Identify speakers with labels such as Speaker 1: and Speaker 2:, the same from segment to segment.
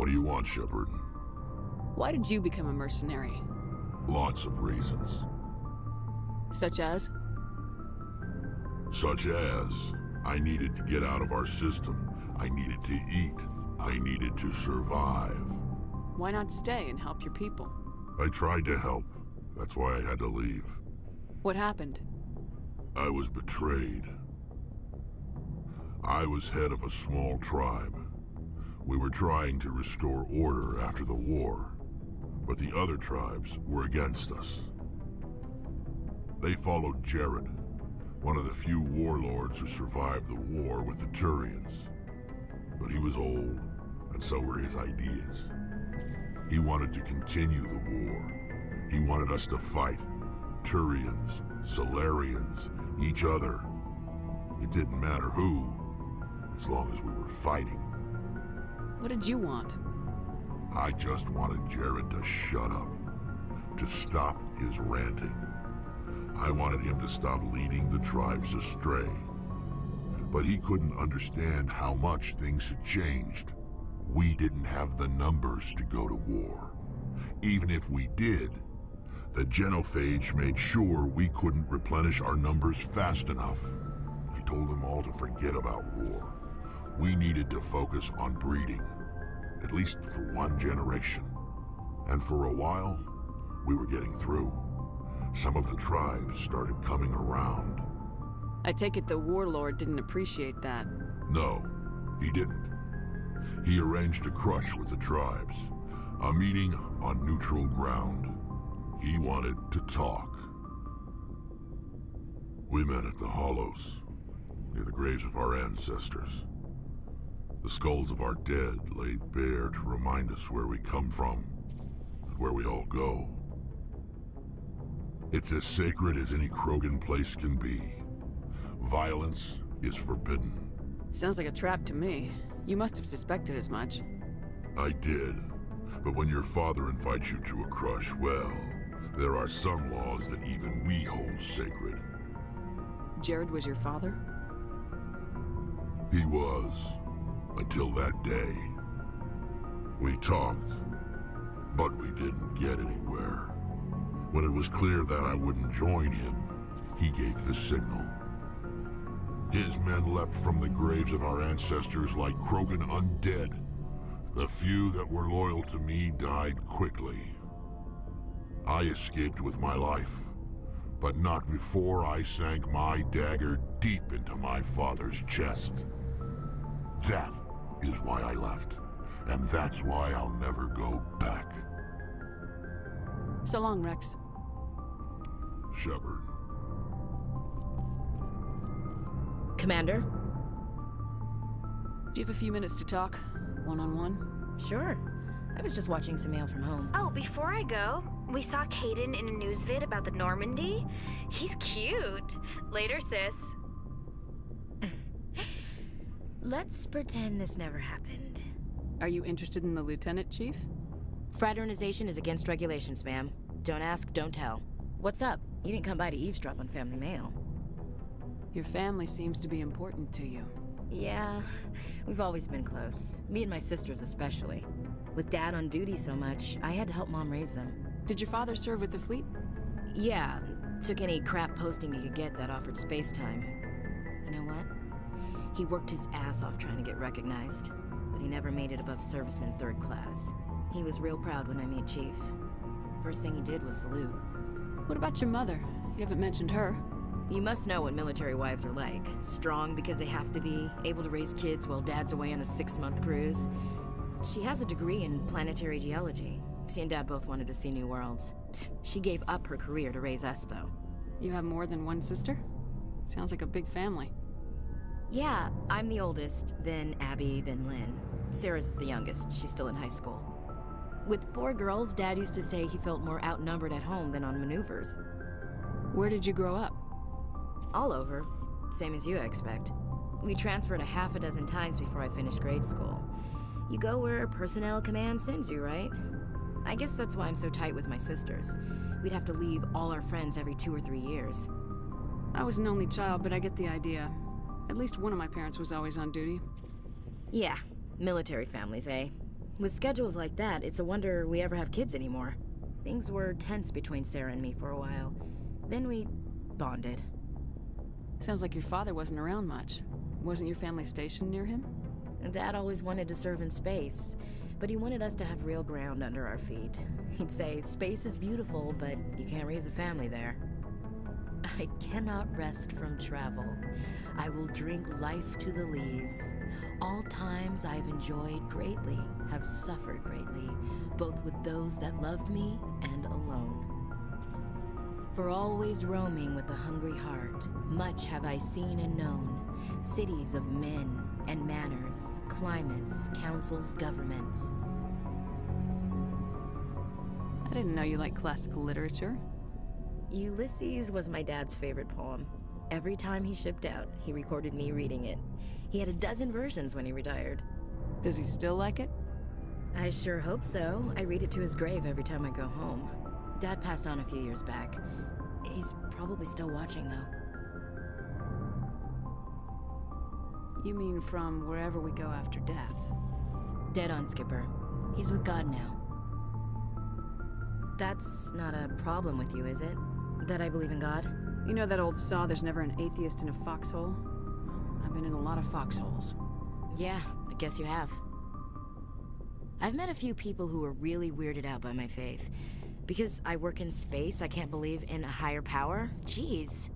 Speaker 1: What do you want, Shepard?
Speaker 2: Why did you become a mercenary?
Speaker 1: Lots of reasons.
Speaker 2: Such as?
Speaker 1: Such as, I needed to get out of our system. I needed to eat. I needed to survive.
Speaker 2: Why not stay and help your people?
Speaker 1: I tried to help. That's why I had to leave.
Speaker 2: What happened?
Speaker 1: I was betrayed. I was head of a small tribe. We were trying to restore order after the war, but the other tribes were against us. They followed Jared, one of the few warlords who survived the war with the Turians. But he was old, and so were his ideas. He wanted to continue the war. He wanted us to fight. Turians, Salarians, each other. It didn't matter who, as long as we were fighting.
Speaker 2: What did you want?
Speaker 1: I just wanted Jared to shut up, to stop his ranting. I wanted him to stop leading the tribes astray. But he couldn't understand how much things had changed. We didn't have the numbers to go to war. Even if we did, the genophage made sure we couldn't replenish our numbers fast enough. I told them all to forget about war. We needed to focus on breeding, at least for one generation. And for a while, we were getting through. Some of the tribes started coming around.
Speaker 2: I take it the warlord didn't appreciate that.
Speaker 1: No, he didn't. He arranged a crush with the tribes, a meeting on neutral ground. He wanted to talk. We met at the Hollows, near the graves of our ancestors. The skulls of our dead laid bare to remind us where we come from, and where we all go. It's as sacred as any Krogan place can be. Violence is forbidden.
Speaker 2: Sounds like a trap to me. You must have suspected as much.
Speaker 1: I did. But when your father invites you to a crush, well, there are some laws that even we hold sacred.
Speaker 2: Jared was your father?
Speaker 1: He was. Until that day. We talked, but we didn't get anywhere. When it was clear that I wouldn't join him, he gave the signal. His men leapt from the graves of our ancestors like Krogan undead. The few that were loyal to me died quickly. I escaped with my life, but not before I sank my dagger deep into my father's chest. That is why I left, and that's why I'll never go back.
Speaker 2: So long, Rex.
Speaker 1: Shepard.
Speaker 3: Commander?
Speaker 2: Do you have a few minutes to talk? One-on-one?
Speaker 3: Sure. I was just watching some mail from home.
Speaker 4: Oh, before I go, we saw Caden in a news vid about the Normandy. He's cute. Later, sis.
Speaker 3: Let's pretend this never happened.
Speaker 2: Are you interested in the Lieutenant, Chief?
Speaker 3: Fraternization is against regulations, ma'am. Don't ask, don't tell. What's up? You didn't come by to eavesdrop on family mail.
Speaker 2: Your family seems to be important to you.
Speaker 3: Yeah, we've always been close. Me and my sisters especially. With Dad on duty so much, I had to help Mom raise them.
Speaker 2: Did your father serve with the fleet?
Speaker 3: Yeah, took any crap posting he could get that offered space time. You know what? He worked his ass off trying to get recognized, but he never made it above serviceman 3rd class. He was real proud when I made Chief. First thing he did was salute.
Speaker 2: What about your mother? You haven't mentioned her.
Speaker 3: You must know what military wives are like. Strong because they have to be, able to raise kids while Dad's away on a 6-month cruise. She has a degree in planetary geology. She and Dad both wanted to see new worlds. She gave up her career to raise us, though.
Speaker 2: You have more than one sister? Sounds like a big family.
Speaker 3: Yeah, I'm the oldest, then Abby, then Lynn. Sarah's the youngest, she's still in high school. With 4 girls, Dad used to say he felt more outnumbered at home than on maneuvers.
Speaker 2: Where did you grow up?
Speaker 3: All over. Same as you, I expect. We transferred a half a dozen times before I finished grade school. You go where personnel command sends you, right? I guess that's why I'm so tight with my sisters. We'd have to leave all our friends every 2 or 3 years.
Speaker 2: I was an only child, but I get the idea. At least one of my parents was always on duty.
Speaker 3: Yeah, military families, eh? With schedules like that, it's a wonder we ever have kids anymore. Things were tense between Sarah and me for a while. Then we bonded.
Speaker 2: Sounds like your father wasn't around much. Wasn't your family stationed near him?
Speaker 3: Dad always wanted to serve in space, but he wanted us to have real ground under our feet. He'd say, space is beautiful, but you can't raise a family there. I cannot rest from travel. I will drink life to the lees. All times I've enjoyed greatly, have suffered greatly, both with those that loved me and alone. For always roaming with a hungry heart, much have I seen and known, cities of men and manners, climates, councils, governments.
Speaker 2: I didn't know you liked classical literature.
Speaker 3: Ulysses was my dad's favorite poem. Every time he shipped out, he recorded me reading it. He had a dozen versions when he retired.
Speaker 2: Does he still like it?
Speaker 3: I sure hope so. I read it to his grave every time I go home. Dad passed on a few years back. He's probably still watching, though.
Speaker 2: You mean from wherever we go after death?
Speaker 3: Dead on, Skipper. He's with God now. That's not a problem with you, is it? That I believe in God?
Speaker 2: You know that old saw, there's never an atheist in a foxhole? Well, I've been in a lot of foxholes.
Speaker 3: Yeah, I guess you have. I've met a few people who were really weirded out by my faith. Because I work in space, I can't believe in a higher power? Jeez.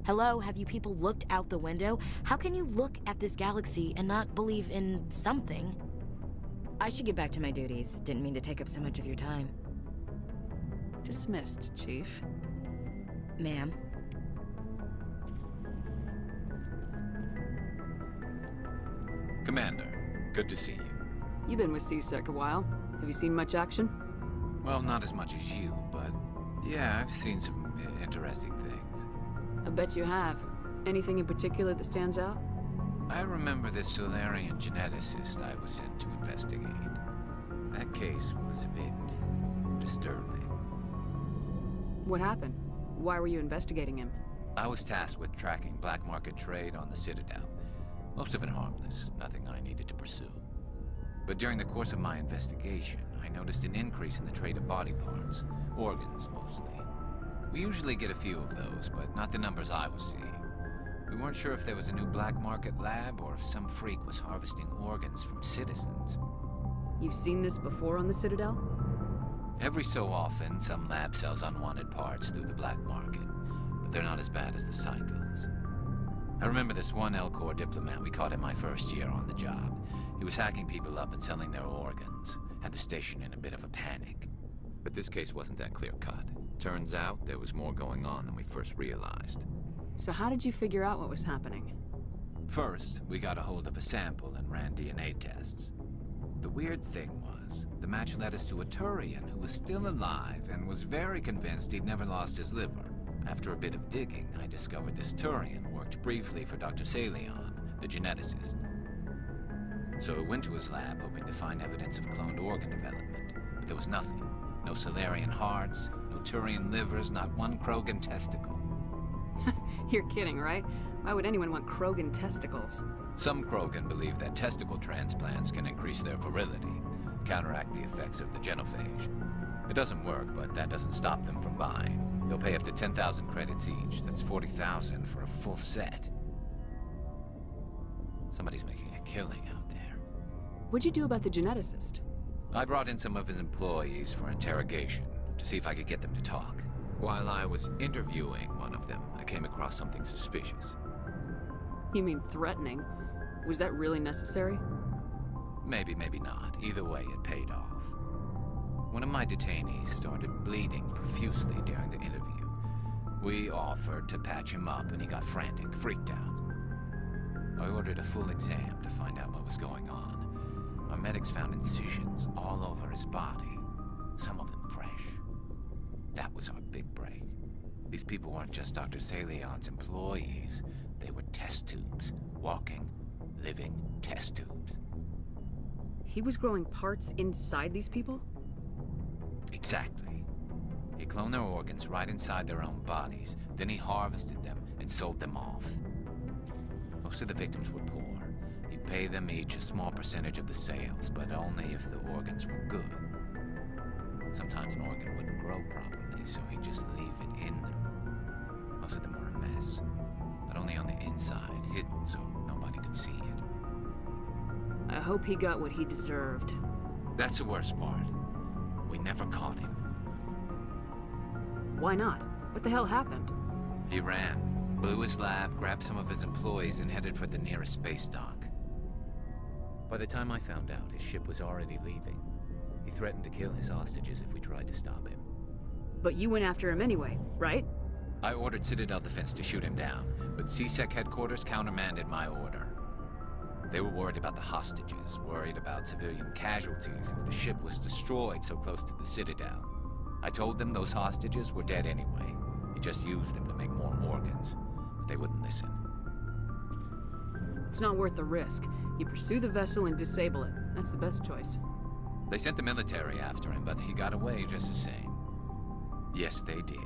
Speaker 3: Hello, have you people looked out the window? How can you look at this galaxy and not believe in something? I should get back to my duties. Didn't mean to take up so much of your time.
Speaker 2: Dismissed, Chief.
Speaker 3: Ma'am.
Speaker 5: Commander, good to see you.
Speaker 2: You've been with CSEC a while. Have you seen much action?
Speaker 5: Well, not as much as you, but yeah, I've seen some interesting things.
Speaker 2: I bet you have. Anything in particular that stands out?
Speaker 5: I remember this Saleon geneticist I was sent to investigate. That case was a bit disturbing.
Speaker 2: What happened? Why were you investigating him?
Speaker 5: I was tasked with tracking black market trade on the Citadel. Most of it harmless, nothing I needed to pursue. But during the course of my investigation, I noticed an increase in the trade of body parts, organs mostly. We usually get a few of those, but not the numbers I was seeing. We weren't sure if there was a new black market lab or if some freak was harvesting organs from citizens.
Speaker 2: You've seen this before on the Citadel?
Speaker 5: Every so often, some lab sells unwanted parts through the black market, but they're not as bad as the psychos. I remember this one L-Corps diplomat we caught in my first year on the job. He was hacking people up and selling their organs, had the station in a bit of a panic. But this case wasn't that clear-cut. Turns out there was more going on than we first realized.
Speaker 2: So how did you figure out what was happening?
Speaker 5: First, we got a hold of a sample and ran DNA tests. The weird thing was, the match led us to a Turian who was still alive and was very convinced he'd never lost his liver. After a bit of digging, I discovered this Turian worked briefly for Dr. Saleon, the geneticist. So I went to his lab hoping to find evidence of cloned organ development, but there was nothing. No Salarian hearts, no Turian livers, not one Krogan testicle.
Speaker 2: You're kidding, right? Why would anyone want Krogan testicles?
Speaker 5: Some Krogan believe that testicle transplants can increase their virility, counteract the effects of the genophage. It doesn't work, but that doesn't stop them from buying. They'll pay up to 10,000 credits each. That's 40,000 for a full set. Somebody's making a killing out there.
Speaker 2: What'd you do about the geneticist?
Speaker 5: I brought in some of his employees for interrogation to see if I could get them to talk. While I was interviewing one of them, I came across something suspicious.
Speaker 2: You mean threatening? Was that really necessary?
Speaker 5: Maybe, maybe not. Either way, it paid off. One of my detainees started bleeding profusely during the interview. We offered to patch him up and he got frantic, freaked out. I ordered a full exam to find out what was going on. Our medics found incisions all over his body, some of them fresh. That was our big break. These people weren't just Dr. Saleon's employees. They were test tubes. Walking, living test tubes.
Speaker 2: He was growing parts inside these people?
Speaker 5: Exactly. He cloned their organs right inside their own bodies. Then he harvested them and sold them off. Most of the victims were poor. He'd pay them each a small percentage of the sales, but only if the organs were good. Sometimes an organ wouldn't grow properly, so he'd just leave it in them. Most of them were a mess, but only on the inside, hidden so nobody could see it.
Speaker 2: I hope he got what he deserved.
Speaker 5: That's the worst part. We never caught him.
Speaker 2: Why not? What the hell happened?
Speaker 5: He ran, blew his lab, grabbed some of his employees, and headed for the nearest space dock. By the time I found out, his ship was already leaving. He threatened to kill his hostages if we tried to stop him.
Speaker 2: But you went after him anyway, right?
Speaker 5: I ordered Citadel Defense to shoot him down, but CSEC headquarters countermanded my order. They were worried about the hostages, worried about civilian casualties if the ship was destroyed so close to the Citadel. I told them those hostages were dead anyway. He just used them to make more organs, but they wouldn't listen.
Speaker 2: It's not worth the risk. You pursue the vessel and disable it. That's the best choice.
Speaker 5: They sent the military after him, but he got away just the same. Yes, they did.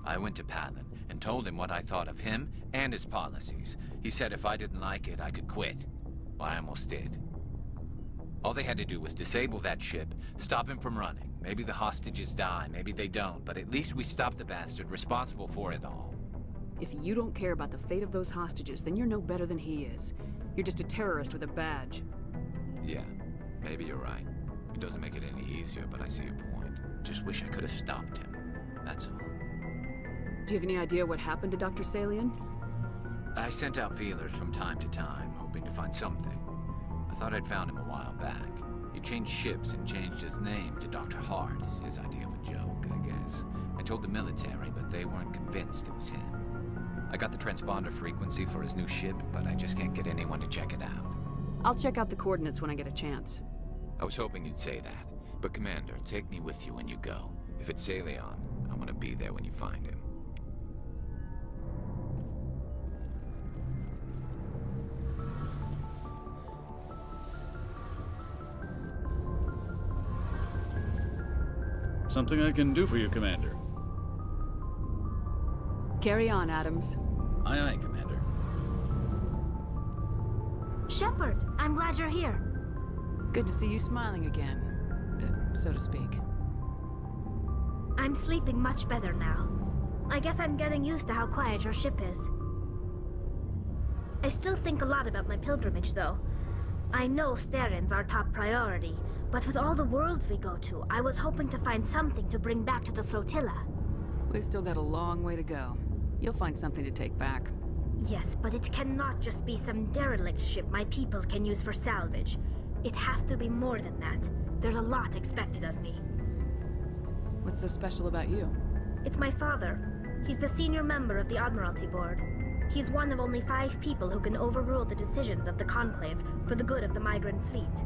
Speaker 5: I went to Palin and told him what I thought of him and his policies. He said if I didn't like it, I could quit. Well, I almost did. All they had to do was disable that ship, stop him from running. Maybe the hostages die, maybe they don't, but at least we stopped the bastard responsible for it all.
Speaker 2: If you don't care about the fate of those hostages, then you're no better than he is. You're just a terrorist with a badge.
Speaker 5: Yeah, maybe you're right. It doesn't make it any easier, but I see your point. Just wish I could have stopped him. That's all.
Speaker 2: Do you have any idea what happened to Dr. Saleon?
Speaker 5: I sent out feelers from time to time, hoping to find something. I thought I'd found him a while back. He changed ships and changed his name to Dr. Hart, his idea of a joke, I guess. I told the military, but they weren't convinced it was him. I got the transponder frequency for his new ship, but I just can't get anyone to check it out.
Speaker 2: I'll check out the coordinates when I get a chance.
Speaker 5: I was hoping you'd say that. But Commander, take me with you when you go. If it's Saleon, I want to be there when you find him.
Speaker 6: Something I can do for you, Commander.
Speaker 2: Carry on, Adams.
Speaker 6: Aye, aye, Commander.
Speaker 7: Shepard, I'm glad you're here.
Speaker 2: Good to see you smiling again, so to speak.
Speaker 7: I'm sleeping much better now. I guess I'm getting used to how quiet your ship is. I still think a lot about my pilgrimage, though. I know Steren's our top priority, but with all the worlds we go to, I was hoping to find something to bring back to the flotilla.
Speaker 2: We've still got a long way to go. You'll find something to take back.
Speaker 7: Yes, but it cannot just be some derelict ship my people can use for salvage. It has to be more than that. There's a lot expected of me.
Speaker 2: What's so special about you?
Speaker 7: It's my father. He's the senior member of the Admiralty Board. He's one of only 5 people who can overrule the decisions of the Conclave for the good of the migrant fleet.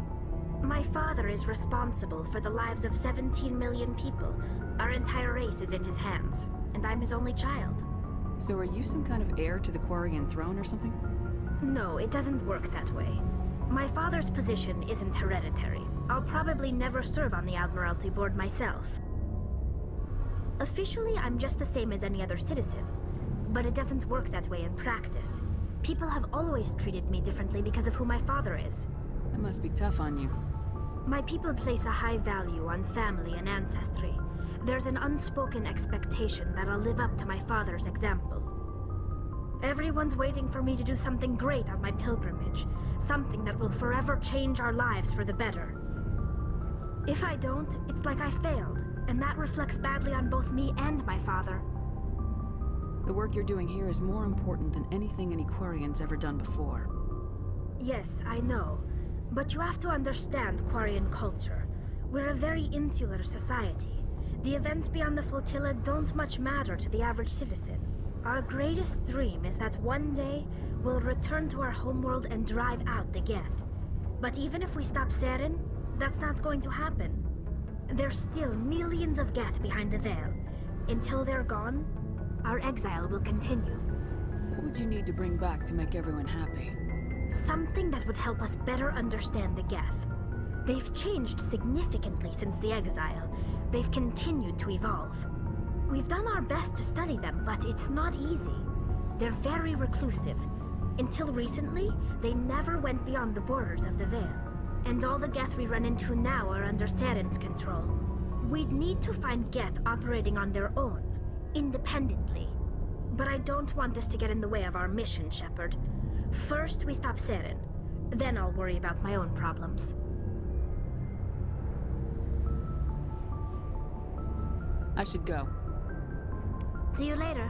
Speaker 7: My father is responsible for the lives of 17 million people. Our entire race is in his hands, and I'm his only child.
Speaker 2: So are you some kind of heir to the Quarian throne or something?
Speaker 7: No, it doesn't work that way. My father's position isn't hereditary. I'll probably never serve on the Admiralty Board myself. Officially, I'm just the same as any other citizen. But it doesn't work that way in practice. People have always treated me differently because of who my father is.
Speaker 2: That must be tough on you.
Speaker 7: My people place a high value on family and ancestry. There's an unspoken expectation that I'll live up to my father's example. Everyone's waiting for me to do something great on my pilgrimage, something that will forever change our lives for the better. If I don't, it's like I failed, and that reflects badly on both me and my father.
Speaker 2: The work you're doing here is more important than anything any Quarian's ever done before.
Speaker 7: Yes, I know. But you have to understand Quarian culture. We're a very insular society. The events beyond the flotilla don't much matter to the average citizen. Our greatest dream is that one day, we'll return to our homeworld and drive out the Geth. But even if we stop Saren, that's not going to happen. There's still millions of Geth behind the veil. Until they're gone, our exile will continue.
Speaker 2: What would you need to bring back to make everyone happy?
Speaker 7: Something that would help us better understand the Geth. They've changed significantly since the exile. They've continued to evolve. We've done our best to study them, but it's not easy. They're very reclusive. Until recently, they never went beyond the borders of the Veil. And all the Geth we run into now are under Saren's control. We'd need to find Geth operating on their own, independently. But I don't want this to get in the way of our mission, Shepard. First, we stop Saren. Then I'll worry about my own problems.
Speaker 2: I should go.
Speaker 7: See you later.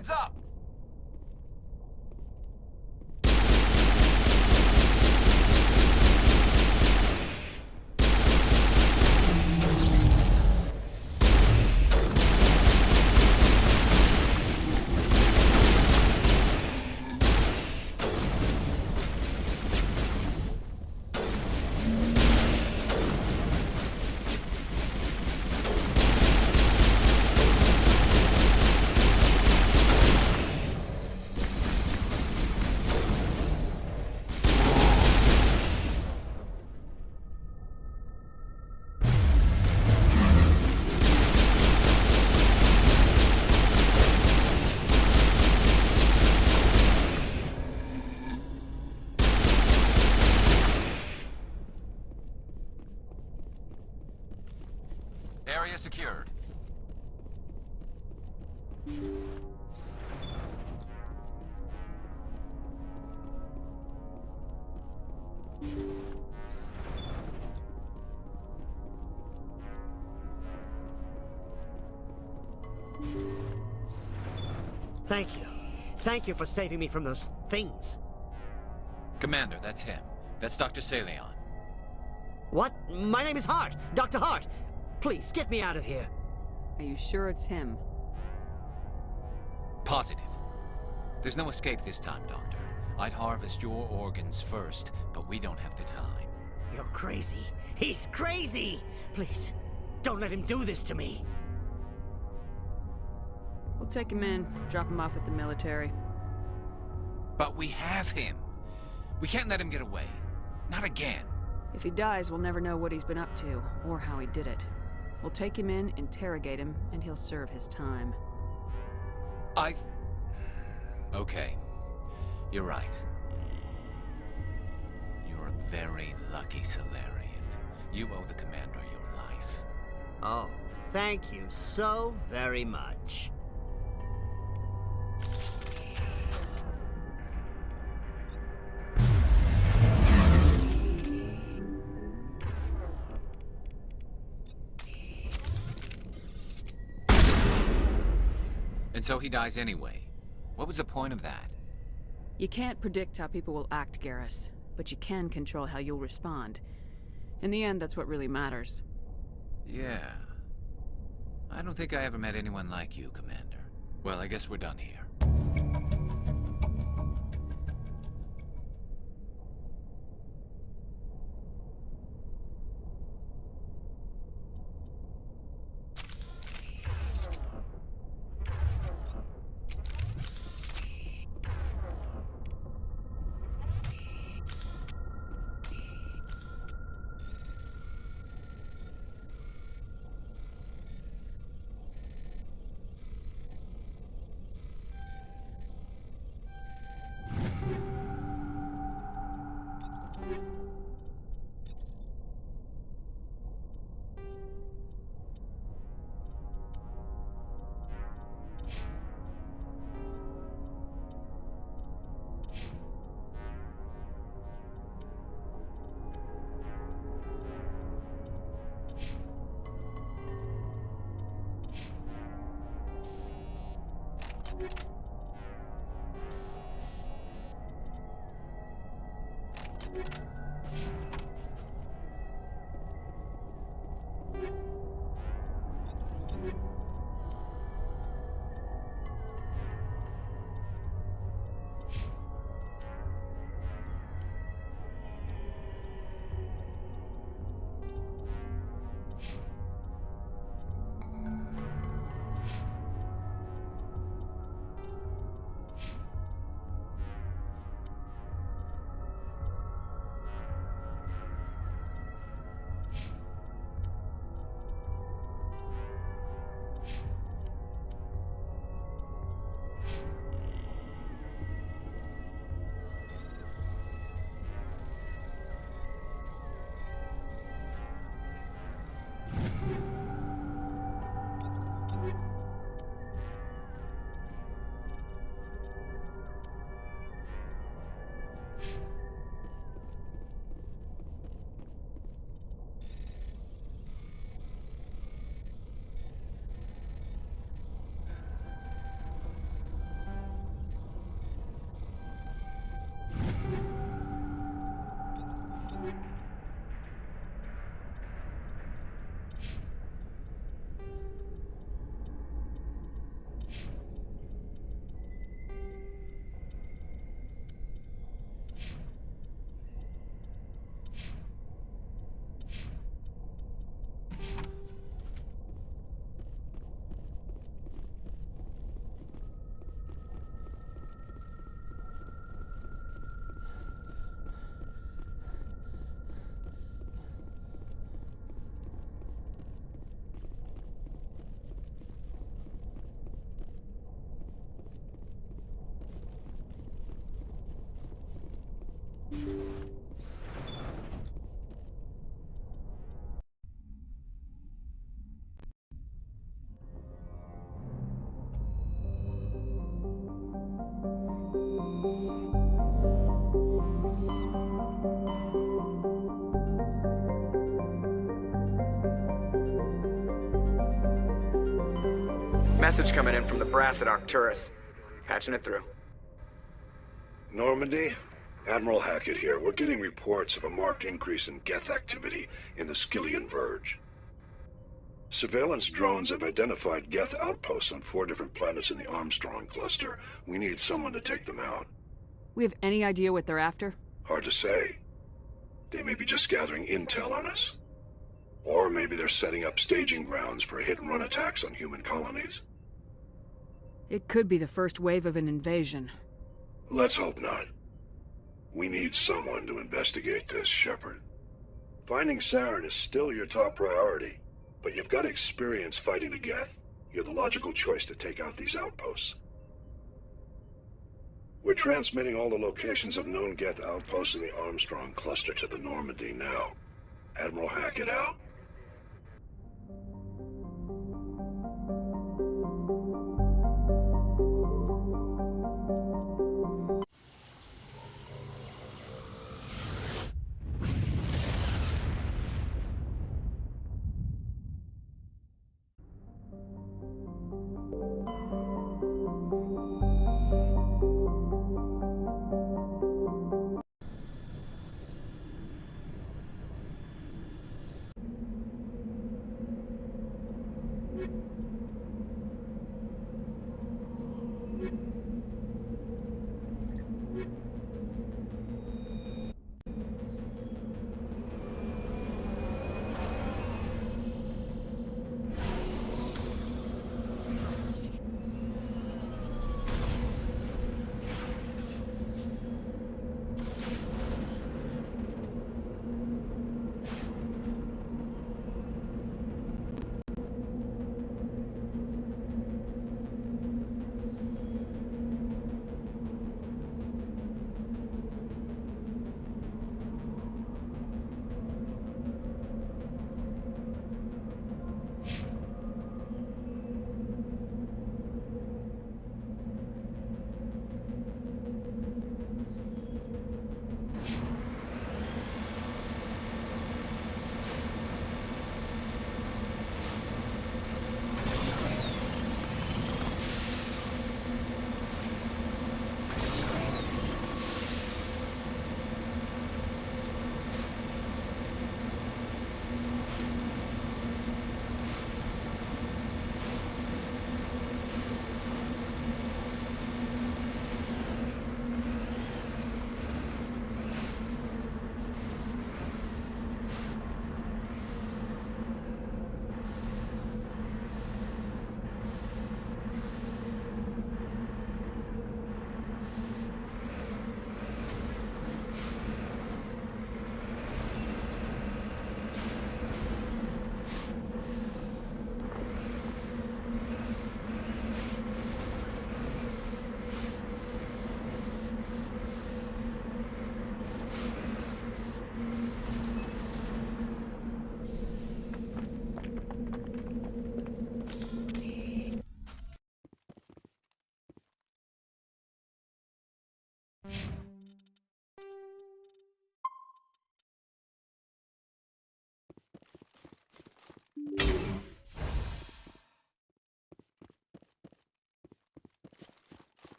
Speaker 5: Heads up! Area secured.
Speaker 8: Thank you. Thank you for saving me from those things.
Speaker 5: Commander, that's him. That's Dr. Saleon.
Speaker 8: What? My name is Hart. Dr. Hart. Please, get me out of here.
Speaker 2: Are you sure it's him?
Speaker 5: Positive. There's no escape this time, Doctor. I'd harvest your organs first, but we don't have the time.
Speaker 8: You're crazy. He's crazy! Please, don't let him do this to me.
Speaker 2: We'll take him in, drop him off at the military.
Speaker 5: But we have him. We can't let him get away. Not again.
Speaker 2: If he dies, we'll never know what he's been up to, or how he did it. We'll take him in, interrogate him, and he'll serve his time.
Speaker 5: Okay. You're right. You're a very lucky Salarian. You owe the Commander your life.
Speaker 8: Oh, thank you so very much.
Speaker 5: And so he dies anyway. What was the point of that?
Speaker 2: You can't predict how people will act, Garrus, but you can control how you'll respond. In the end, that's what really matters.
Speaker 5: Yeah. I don't think I ever met anyone like you, Commander. Well, I guess we're done here.
Speaker 9: Message coming in from the brass at Arcturus. Patching it through.
Speaker 10: Normandy? Admiral Hackett here. We're getting reports of a marked increase in Geth activity in the Saleon Verge. Surveillance drones have identified Geth outposts on 4 different planets in the Armstrong cluster. We need someone to take them out.
Speaker 2: We have any idea what they're after?
Speaker 10: Hard to say. They may be just gathering intel on us. Or maybe they're setting up staging grounds for hit-and-run attacks on human colonies.
Speaker 2: It could be the first wave of an invasion.
Speaker 10: Let's hope not. We need someone to investigate this, Shepard. Finding Saren is still your top priority, but you've got experience fighting the Geth. You're the logical choice to take out these outposts. We're transmitting all the locations of known Geth outposts in the Armstrong cluster to the Normandy now. Admiral Hackett out.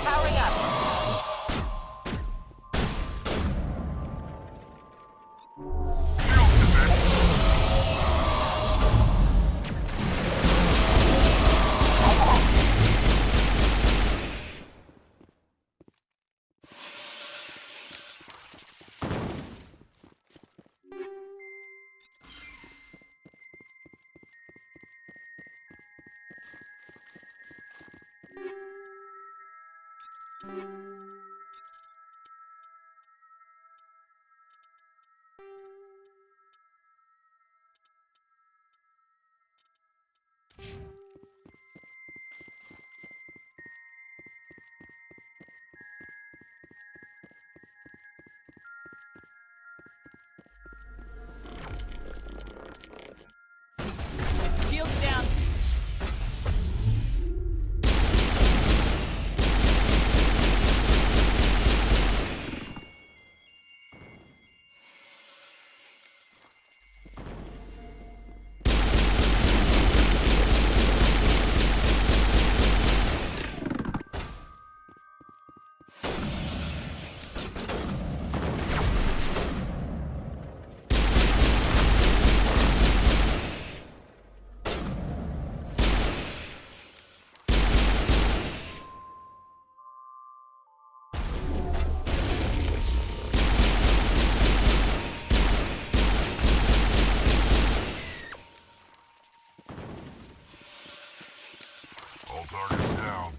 Speaker 3: Powering up.
Speaker 8: Shields down.
Speaker 1: All targets down.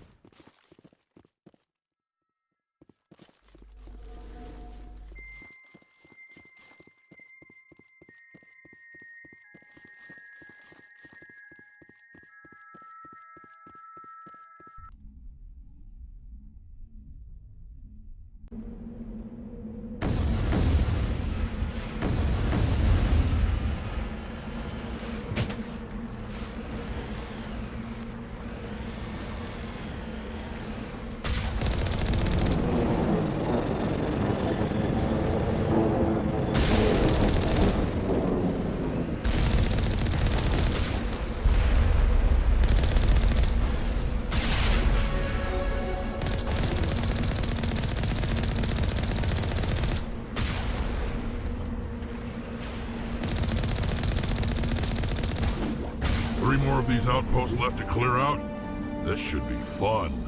Speaker 1: Three more of these outposts left to clear out? This should be fun.